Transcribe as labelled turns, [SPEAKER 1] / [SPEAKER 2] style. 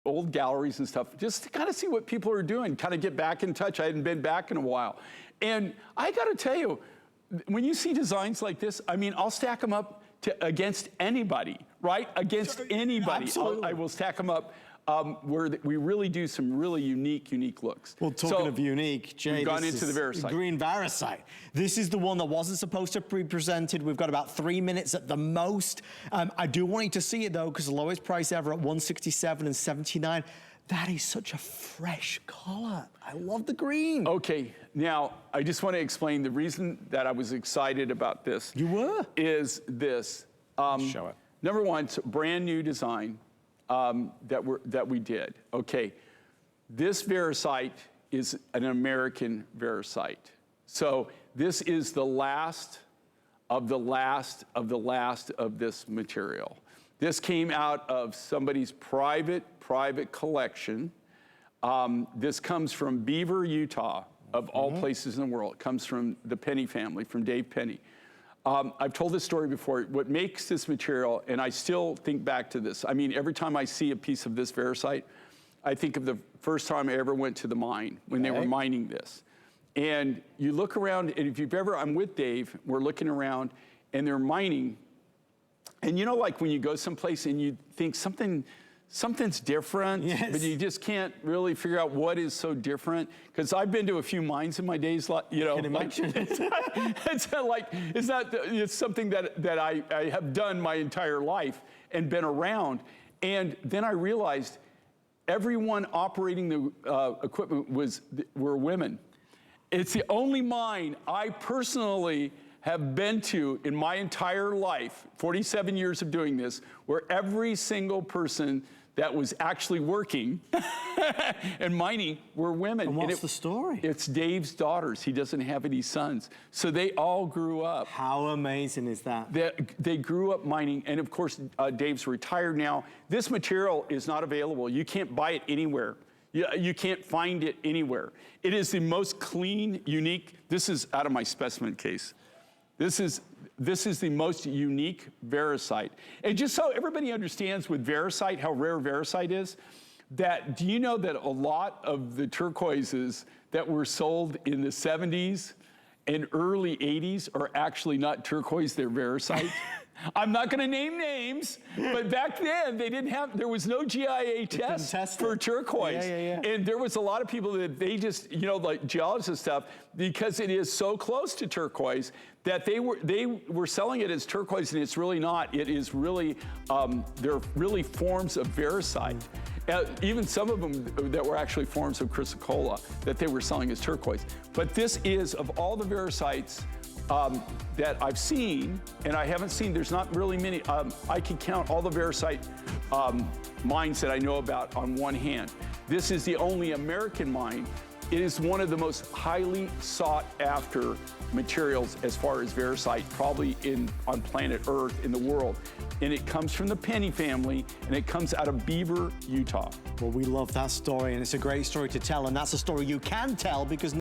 [SPEAKER 1] old galleries and stuff, just to kind of see what people are doing, kind of get back in touch. I hadn't been back in a while. And I got to tell you, when you see designs like this, I mean, I'll stack them up against anybody, right? Against anybody. I will stack them up. Where we really do some really unique looks.
[SPEAKER 2] Well, talking of unique, Jay,
[SPEAKER 1] we've gone into the Variscite.
[SPEAKER 2] Green Variscite. This is the one that wasn't supposed to be presented. We've got about 3 minutes at the most. I do want you to see it though, because the lowest price ever at $167 and $79. That is such a fresh color. I love the green.
[SPEAKER 1] Okay, now I just want to explain the reason that I was excited about this.
[SPEAKER 2] You were?
[SPEAKER 1] Is this.
[SPEAKER 2] Show it.
[SPEAKER 1] Number one, it's a brand new design. That we did. Okay, this Variscite is an American Variscite. So this is the last of the last of the last of this material. This came out of somebody's private collection. This comes from Beaver, Utah, of all places in the world. It comes from the Penny family, from Dave Penny. I've told this story before. What makes this material, and I still think back to this, I mean, every time I see a piece of this Variscite, I think of the first time I ever went to the mine, when they were mining this. And you look around, and if you've ever, I'm with Dave, we're looking around, and they're mining, and you know, like when you go someplace and you think something's different, but you just can't really figure out what is so different. Because I've been to a few mines in my days, you know. It's something that I have done my entire life and been around. And then I realized everyone operating the equipment were women. It's the only mine I personally have been to in my entire life, 47 years of doing this, where every single person that was actually working and mining were women.
[SPEAKER 2] And what's the story?
[SPEAKER 1] It's Dave's daughters. He doesn't have any sons. So they all grew up.
[SPEAKER 2] How amazing is that?
[SPEAKER 1] They grew up mining, and of course, Dave's retired now. This material is not available. You can't buy it anywhere. You can't find it anywhere. It is the most clean, unique. This is out of my specimen case. This is the most unique Variscite. And just so everybody understands with Variscite, how rare Variscite is, do you know that a lot of the turquoises that were sold in the 70s and early 80s are actually not turquoise, they're Variscite? I'm not gonna name names, but back then there was no GIA test for turquoise. And there was a lot of people that they just, you know, like geologists and stuff, because it is so close to turquoise, that they were selling it as turquoise, and it's really not. It is really, they're really forms of Variscite. Even some of them that were actually forms of chrysocolla that they were selling as turquoise. But this is, of all the Varisites that I've seen, and I haven't seen, there's not really many, I can count all the Variscite mines that I know about on one hand. This is the only American mine. It is one of the most highly sought after materials as far as Variscite, probably on planet Earth, in the world. And it comes from the Penny family, and it comes out of Beaver, Utah.
[SPEAKER 2] Well, we love that story, and it's a great story to tell, and that's a story you can tell because